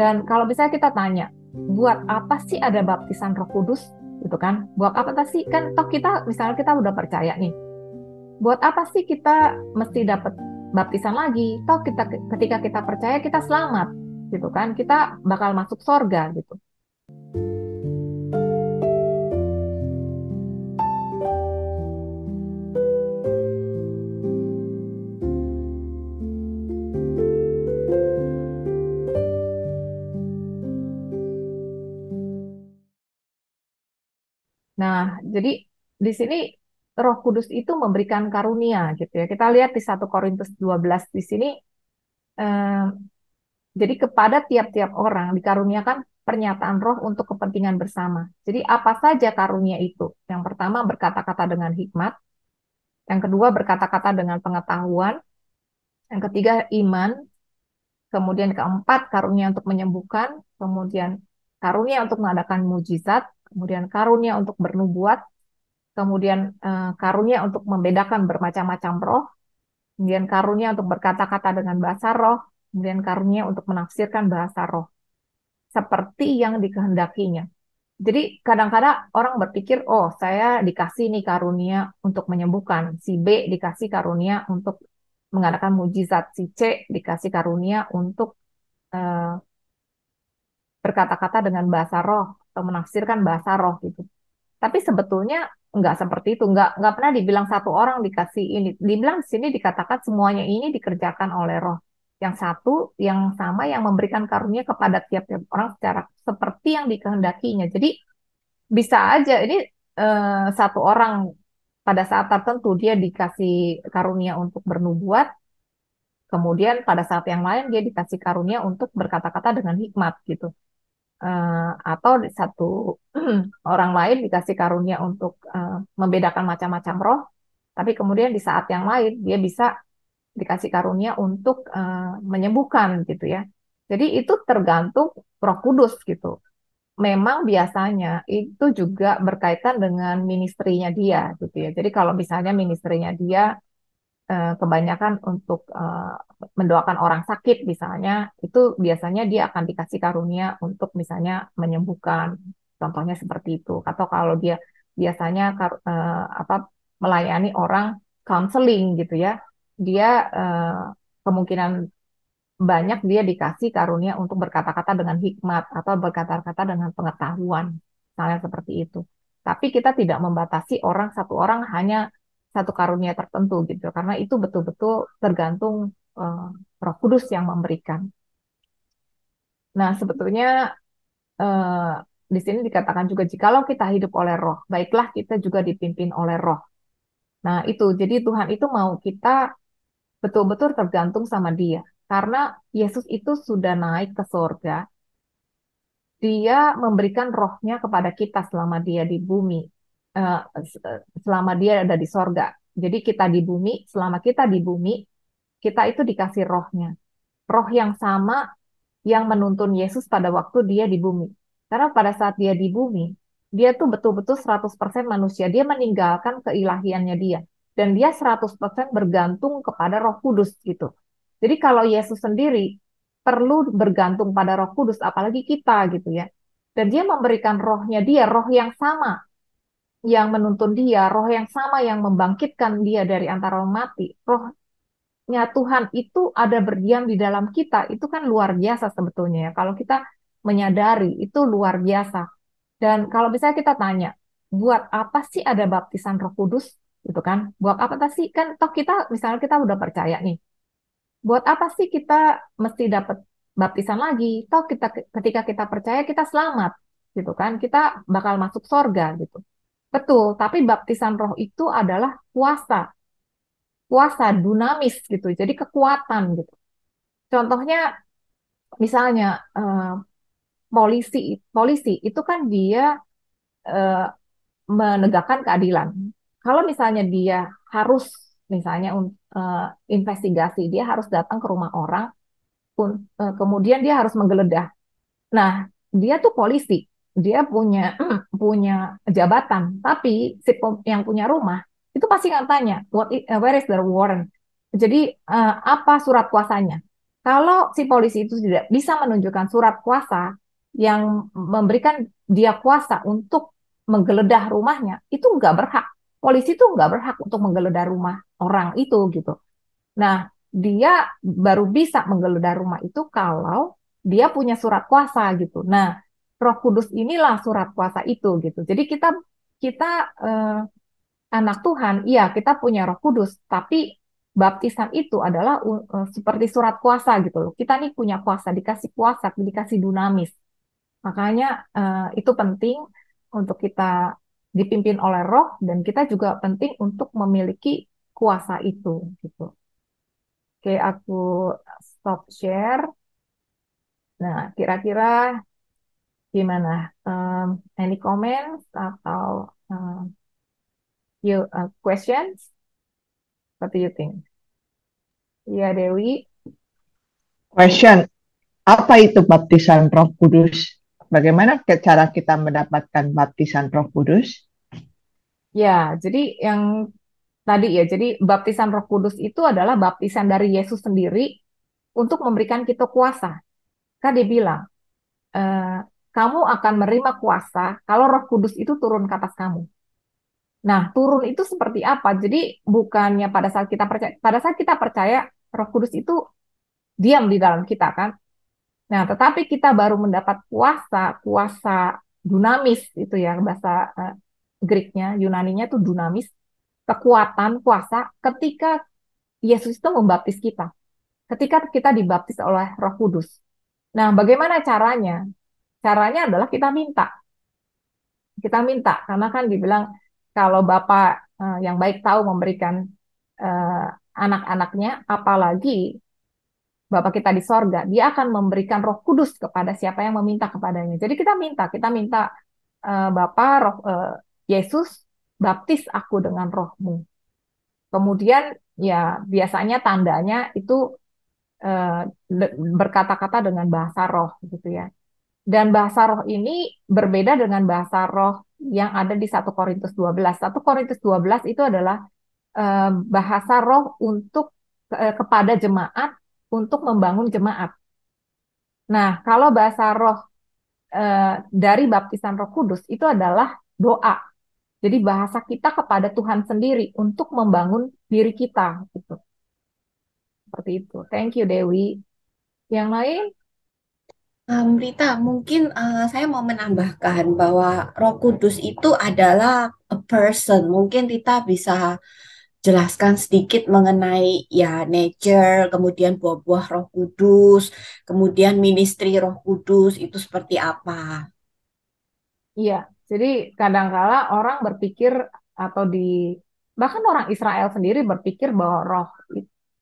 Dan kalau misalnya kita tanya, buat apa sih ada baptisan Roh Kudus? Gitu kan? Buat apa sih? Kan toh kita misalnya kita udah percaya nih. Buat apa sih kita mesti dapat baptisan lagi? Toh kita ketika kita percaya kita selamat, gitu kan? Kita bakal masuk sorga gitu. Nah, jadi di sini Roh Kudus itu memberikan karunia gitu ya. Kita lihat di 1 Korintus 12 di sini, eh, jadi kepada tiap-tiap orang dikaruniakan pernyataan roh untuk kepentingan bersama. Jadi apa saja karunia itu? Yang pertama berkata-kata dengan hikmat, yang kedua berkata-kata dengan pengetahuan, yang ketiga iman, kemudian keempat karunia untuk menyembuhkan, kemudian karunia untuk mengadakan mujizat, kemudian karunia untuk bernubuat, kemudian karunia untuk membedakan bermacam-macam roh, kemudian karunia untuk berkata-kata dengan bahasa roh, kemudian karunia untuk menafsirkan bahasa roh, seperti yang dikehendakinya. Jadi kadang-kadang orang berpikir, oh saya dikasih nih karunia untuk menyembuhkan, si B dikasih karunia untuk mengadakan mujizat, si C dikasih karunia untuk eh, berkata-kata dengan bahasa roh atau menafsirkan bahasa roh gitu. Tapi sebetulnya nggak seperti itu, nggak pernah dibilang satu orang dikasih ini. Dibilang di sini dikatakan semuanya ini dikerjakan oleh Roh yang satu, yang sama, yang memberikan karunia kepada tiap-tiap orang secara seperti yang dikehendakinya. Jadi bisa aja ini satu orang pada saat tertentu dia dikasih karunia untuk bernubuat, kemudian pada saat yang lain dia dikasih karunia untuk berkata-kata dengan hikmat gitu. Atau satu orang lain dikasih karunia untuk membedakan macam-macam roh, tapi kemudian di saat yang lain dia bisa dikasih karunia untuk menyembuhkan gitu ya. Jadi itu tergantung Roh Kudus gitu. Memang biasanya itu juga berkaitan dengan ministrinya dia gitu ya. Jadi kalau misalnya ministrinya dia kebanyakan untuk mendoakan orang sakit misalnya, itu biasanya dia akan dikasih karunia untuk misalnya menyembuhkan, contohnya seperti itu. Atau kalau dia biasanya apa melayani orang counseling gitu ya, dia kemungkinan banyak dia dikasih karunia untuk berkata-kata dengan hikmat atau berkata-kata dengan pengetahuan, misalnya seperti itu. Tapi kita tidak membatasi orang satu orang hanya satu karunia tertentu gitu, karena itu betul-betul tergantung eh, Roh Kudus yang memberikan. Nah, sebetulnya eh, di sini dikatakan juga jikalau kita hidup oleh Roh, baiklah kita juga dipimpin oleh Roh. Nah, itu jadi Tuhan itu mau kita betul-betul tergantung sama Dia, karena Yesus itu sudah naik ke surga. Dia memberikan rohnya kepada kita selama dia di bumi, eh, selama dia ada di sorga. Jadi kita di bumi, selama kita di bumi, kita itu dikasih rohnya. Roh yang sama yang menuntun Yesus pada waktu dia di bumi. Karena pada saat dia di bumi, dia tuh betul-betul 100% manusia. Dia meninggalkan keilahiannya dia. Dan dia 100% bergantung kepada Roh Kudus gitu. Jadi kalau Yesus sendiri perlu bergantung pada Roh Kudus, apalagi kita gitu ya. Dan dia memberikan rohnya dia, roh yang sama yang menuntun dia, roh yang sama yang membangkitkan dia dari antara orang mati. Rohnya Tuhan itu ada berdiam di dalam kita, itu kan luar biasa sebetulnya ya. Kalau kita menyadari itu luar biasa. Dan kalau misalnya kita tanya, buat apa sih ada baptisan Roh Kudus? Gitu kan? Buat apa sih? Kan toh kita misalnya kita udah percaya nih. Buat apa sih kita mesti dapat baptisan lagi? Toh kita ketika kita percaya kita selamat, gitu kan? Kita bakal masuk sorga gitu. Betul, tapi baptisan Roh itu adalah kuasa, kuasa dunamis gitu. Jadi kekuatan gitu. Contohnya misalnya polisi, polisi itu kan dia eh, menegakkan keadilan. Kalau misalnya dia harus misalnya investigasi, dia harus datang ke rumah orang, kemudian dia harus menggeledah. Nah, dia tuh polisi, dia punya punya jabatan, tapi si yang punya rumah itu pasti akan tanya, where is the warrant? Jadi apa surat kuasanya? Kalau si polisi itu tidak bisa menunjukkan surat kuasa yang memberikan dia kuasa untuk menggeledah rumahnya, itu nggak berhak. Polisi itu nggak berhak untuk menggeledah rumah orang itu gitu. Nah, dia baru bisa menggeledah rumah itu kalau dia punya surat kuasa gitu. Nah, Roh Kudus inilah surat kuasa itu gitu. Jadi kita kita eh, anak Tuhan, iya kita punya Roh Kudus, tapi baptisan itu adalah seperti surat kuasa gitu loh. Kita nih punya kuasa, dikasih kuasa, dikasih dunamis. Makanya itu penting untuk kita dipimpin oleh Roh dan kita juga penting untuk memiliki kuasa itu gitu. Oke, aku stop share. Nah, kira-kira gimana? Any comments atau questions? What do you think? Iya, Dewi. Question, apa itu baptisan Roh Kudus? Bagaimana cara kita mendapatkan baptisan Roh Kudus? Ya, jadi yang tadi ya, jadi baptisan Roh Kudus itu adalah baptisan dari Yesus sendiri untuk memberikan kita kuasa. Kan dia bilang, eh, kamu akan menerima kuasa kalau Roh Kudus itu turun ke atas kamu. Nah, turun itu seperti apa? Jadi bukannya pada saat kita percaya Roh Kudus itu diam di dalam kita kan. Nah, tetapi kita baru mendapat kuasa, kuasa dunamis itu ya bahasa Greeknya, Yunaninya itu dunamis, kekuatan, kuasa ketika Yesus itu membaptis kita. Ketika kita dibaptis oleh Roh Kudus. Nah, bagaimana caranya? Caranya adalah kita minta. Kita minta karena kan dibilang kalau Bapak yang baik tahu memberikan eh, anak-anaknya, apalagi Bapa kita di sorga, dia akan memberikan Roh Kudus kepada siapa yang meminta kepadanya. Jadi kita minta Bapa, Yesus, baptis aku dengan Rohmu. Kemudian ya biasanya tandanya itu eh, berkata-kata dengan bahasa Roh gitu ya. Dan bahasa Roh ini berbeda dengan bahasa Roh yang ada di 1 Korintus 12. 1 Korintus 12 itu adalah bahasa Roh untuk kepada jemaat untuk membangun jemaat. Nah, kalau bahasa roh dari baptisan Roh Kudus itu adalah doa. Jadi bahasa kita kepada Tuhan sendiri untuk membangun diri kita gitu. Seperti itu. Thank you Dewi. Yang lain? Rita, mungkin saya mau menambahkan bahwa Roh Kudus itu adalah a person. Mungkin Rita bisa jelaskan sedikit mengenai ya nature, kemudian buah-buah Roh Kudus, kemudian ministry Roh Kudus itu seperti apa. Iya. Jadi kadangkala orang berpikir atau bahkan orang Israel sendiri berpikir bahwa Roh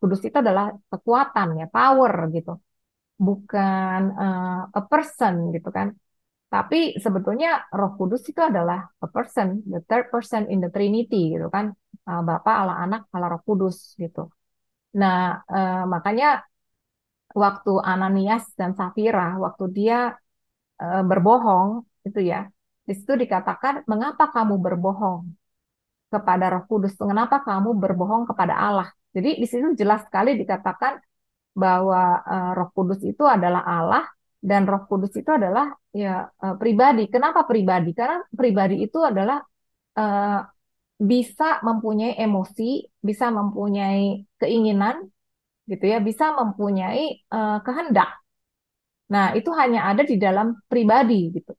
Kudus itu adalah kekuatan ya, power gitu. Bukan a person gitu kan. Tapi sebetulnya Roh Kudus itu adalah a person, the third person in the Trinity gitu kan. Bapa, Allah Anak, Allah Roh Kudus gitu. Nah, makanya waktu Ananias dan Safira, waktu dia berbohong itu ya, di situ dikatakan, mengapa kamu berbohong kepada Roh Kudus? Mengapa kamu berbohong kepada Allah? Jadi di situ jelas sekali dikatakan bahwa Roh Kudus itu adalah Allah dan Roh Kudus itu adalah ya pribadi. Kenapa pribadi? Karena pribadi itu adalah eh, bisa mempunyai emosi, bisa mempunyai keinginan, gitu ya, bisa mempunyai kehendak. Nah, itu hanya ada di dalam pribadi gitu.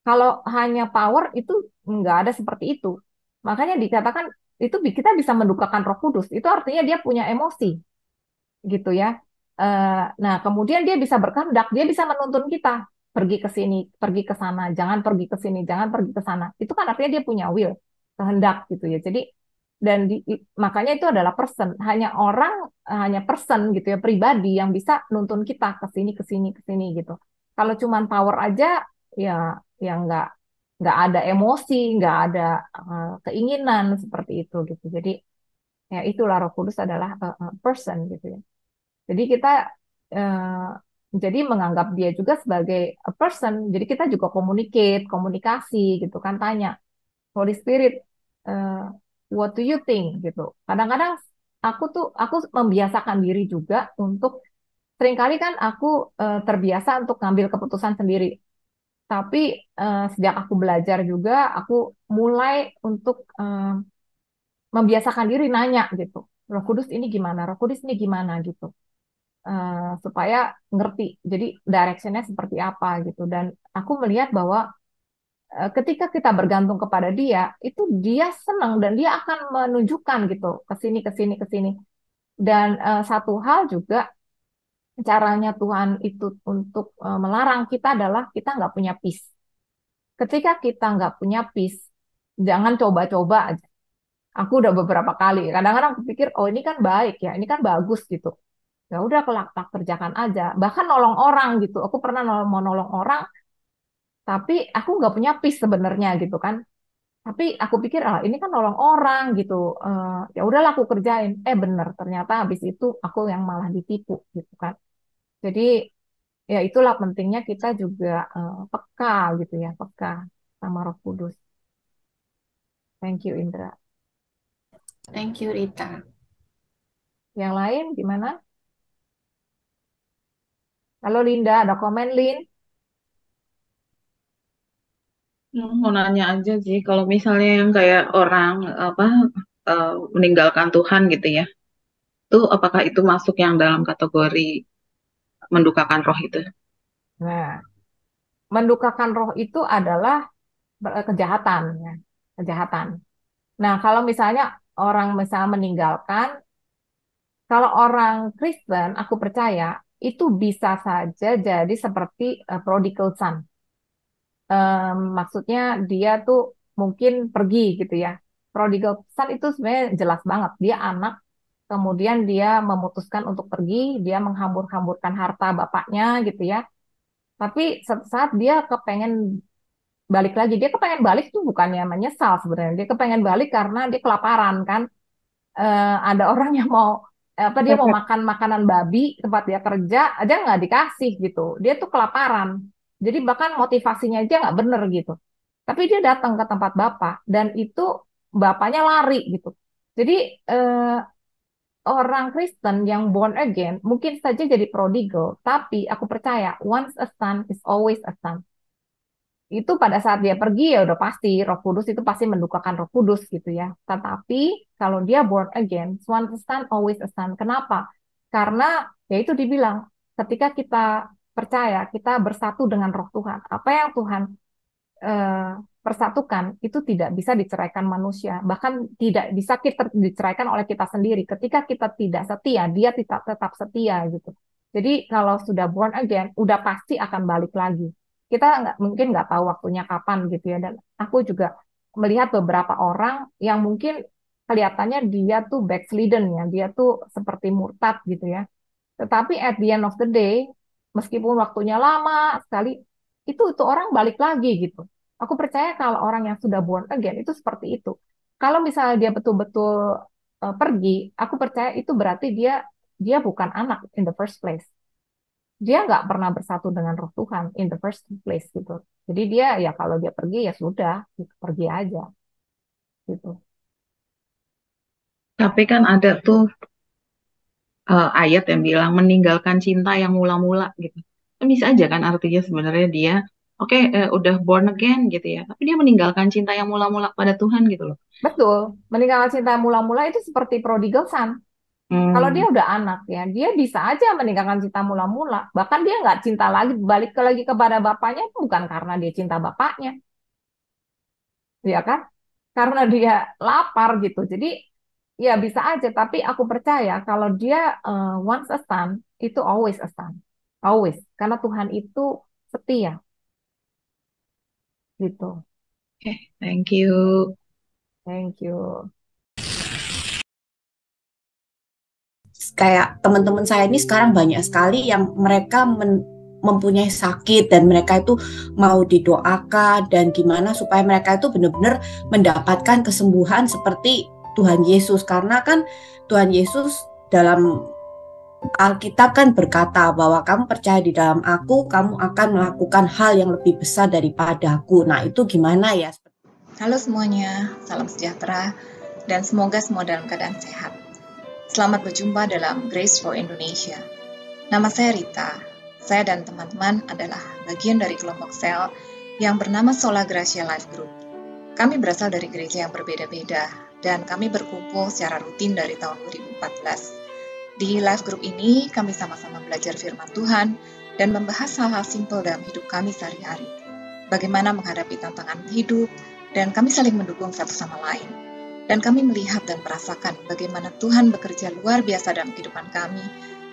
Kalau hanya power itu nggak ada seperti itu. Makanya dikatakan itu kita bisa mendukakan Roh Kudus. Itu artinya dia punya emosi gitu ya. Nah, kemudian dia bisa berkehendak, dia bisa menuntun kita pergi ke sini, pergi ke sana, jangan pergi ke sini, jangan pergi ke sana. Itu kan artinya dia punya will, kehendak gitu ya. Jadi makanya itu adalah person, hanya person gitu ya, pribadi yang bisa nuntun kita ke sini, ke sini, ke sini gitu. Kalau cuman power aja, ya, ya nggak ada emosi, nggak ada keinginan seperti itu gitu. Jadi ya itulah Roh Kudus adalah person gitu ya. Jadi kita eh, jadi menganggap dia juga sebagai a person. Jadi kita juga komunikasi gitu kan, tanya Holy Spirit, eh, what do you think gitu. Kadang-kadang aku membiasakan diri juga untuk seringkali kan aku terbiasa untuk ngambil keputusan sendiri. Tapi sejak aku belajar juga, aku mulai untuk membiasakan diri nanya gitu. Roh Kudus ini gimana? Roh Kudus ini gimana gitu. Supaya ngerti. Jadi directionnya seperti apa gitu. Dan aku melihat bahwa ketika kita bergantung kepada dia, itu dia senang dan dia akan menunjukkan gitu ke sini ke sini ke sini. Dan satu hal juga caranya Tuhan itu untuk melarang kita adalah kita nggak punya peace. Ketika kita nggak punya peace, jangan coba-coba aja. Aku udah beberapa kali. Kadang-kadang aku pikir, oh ini kan baik ya, ini kan bagus gitu. Ya udah kelak kerjakan aja. Bahkan nolong orang gitu. Aku pernah mau nolong orang, tapi aku nggak punya peace sebenarnya gitu kan. Tapi aku pikir, ah ini kan nolong orang gitu. Ya udahlah aku kerjain. Bener, ternyata habis itu aku yang malah ditipu gitu kan. Jadi ya itulah pentingnya kita juga peka gitu ya, peka sama Roh Kudus. Thank you Indra. Thank you, Rita. Yang lain gimana? Halo Linda, ada komen Lin? Mau nanya aja sih, kalau misalnya yang kayak orang apa meninggalkan Tuhan gitu ya, tuh apakah itu masuk yang dalam kategori mendukakan roh itu? Nah, mendukakan roh itu adalah kejahatan ya, kejahatan. Nah, kalau misalnya orang misalnya meninggalkan, kalau orang Kristen, aku percaya itu bisa saja jadi seperti prodigal son. Maksudnya dia tuh mungkin pergi gitu ya. Prodigal son itu sebenarnya jelas banget. Dia anak, kemudian dia memutuskan untuk pergi, dia menghambur-hamburkan harta bapaknya gitu ya. Tapi suatu saat dia kepengen balik lagi. Dia kepengen balik tuh bukannya menyesal sebenarnya. Dia kepengen balik karena dia kelaparan kan. Ada orang yang mau apa dia mau makan makanan babi tempat dia kerja aja nggak dikasih gitu. Dia tuh kelaparan. Jadi bahkan motivasinya aja nggak bener gitu. Tapi dia datang ke tempat bapak dan itu bapaknya lari gitu. Jadi eh, orang Kristen yang born again mungkin saja jadi prodigal, tapi aku percaya once a son is always a son. Itu pada saat dia pergi ya udah pasti Roh Kudus itu pasti mendukakan Roh Kudus gitu ya. Tetapi kalau dia born again, one son always a son. Kenapa? Karena ya itu dibilang ketika kita percaya kita bersatu dengan Roh Tuhan, apa yang Tuhan eh, persatukan itu tidak bisa diceraikan manusia, bahkan tidak bisa kita diceraikan oleh kita sendiri. Ketika kita tidak setia, dia tetap setia gitu. Jadi kalau sudah born again, udah pasti akan balik lagi. Kita mungkin nggak tahu waktunya kapan gitu ya. Dan aku juga melihat beberapa orang yang mungkin kelihatannya dia tuh backslidden ya, dia tuh seperti murtad gitu ya. Tetapi at the end of the day, meskipun waktunya lama sekali, itu orang balik lagi gitu. Aku percaya kalau orang yang sudah born again itu seperti itu. Kalau misalnya dia betul-betul pergi, aku percaya itu berarti dia bukan anak in the first place. Dia nggak pernah bersatu dengan Roh Tuhan in the first place gitu. Jadi dia ya kalau dia pergi ya sudah, gitu, pergi aja gitu. Tapi kan ada tuh ayat yang bilang meninggalkan cinta yang mula-mula gitu. Kan bisa aja kan artinya sebenarnya dia oke, udah born again gitu ya, tapi dia meninggalkan cinta yang mula-mula pada Tuhan gitu loh. Betul, meninggalkan cinta mula-mula itu seperti prodigal son. Kalau dia Hmm, udah anak ya, dia bisa aja meninggalkan cinta mula-mula. Bahkan dia nggak cinta lagi, balik lagi kepada bapaknya bukan karena dia cinta bapaknya, ya kan? Karena dia lapar gitu. Jadi ya bisa aja. Tapi aku percaya kalau dia once a son, itu always a son, always. Karena Tuhan itu setia gitu. oke, thank you. Thank you. Kayak teman-teman saya ini sekarang banyak sekali yang mereka mempunyai sakit dan mereka itu mau didoakan dan gimana supaya mereka itu benar-benar mendapatkan kesembuhan seperti Tuhan Yesus, karena kan Tuhan Yesus dalam Alkitab kan berkata bahwa kamu percaya di dalam aku, kamu akan melakukan hal yang lebih besar daripada aku. Nah, itu gimana ya? Halo semuanya, salam sejahtera dan semoga semua dalam keadaan sehat. Selamat berjumpa dalam Grace for Indonesia. Nama saya Rita. Saya dan teman-teman adalah bagian dari kelompok sel yang bernama Sola Gracia Life Group. Kami berasal dari gereja yang berbeda-beda, dan kami berkumpul secara rutin dari tahun 2014. Di Life Group ini, kami sama-sama belajar firman Tuhan dan membahas hal-hal simpel dalam hidup kami sehari-hari. Bagaimana menghadapi tantangan hidup, dan kami saling mendukung satu sama lain. Dan kami melihat dan merasakan bagaimana Tuhan bekerja luar biasa dalam kehidupan kami,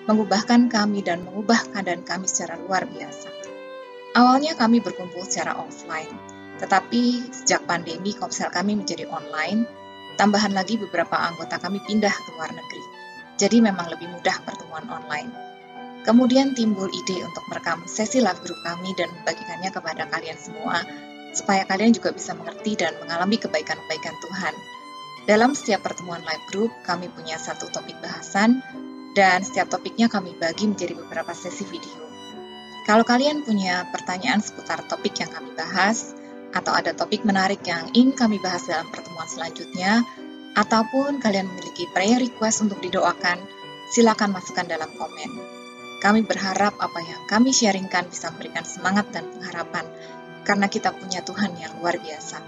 mengubahkan kami dan mengubah keadaan kami secara luar biasa. Awalnya kami berkumpul secara offline, tetapi sejak pandemi komsel kami menjadi online, tambahan lagi beberapa anggota kami pindah ke luar negeri. Jadi memang lebih mudah pertemuan online. Kemudian timbul ide untuk merekam sesi live group kami dan membagikannya kepada kalian semua, supaya kalian juga bisa mengerti dan mengalami kebaikan-kebaikan Tuhan. Dalam setiap pertemuan live group, kami punya satu topik bahasan, dan setiap topiknya kami bagi menjadi beberapa sesi video. Kalau kalian punya pertanyaan seputar topik yang kami bahas, atau ada topik menarik yang ingin kami bahas dalam pertemuan selanjutnya, ataupun kalian memiliki prayer request untuk didoakan, silakan masukkan dalam komen. Kami berharap apa yang kami sharingkan bisa memberikan semangat dan pengharapan, karena kita punya Tuhan yang luar biasa.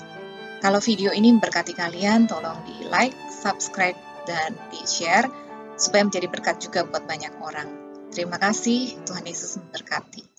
Kalau video ini memberkati kalian, tolong di like, subscribe, dan di share, supaya menjadi berkat juga buat banyak orang. Terima kasih, Tuhan Yesus memberkati.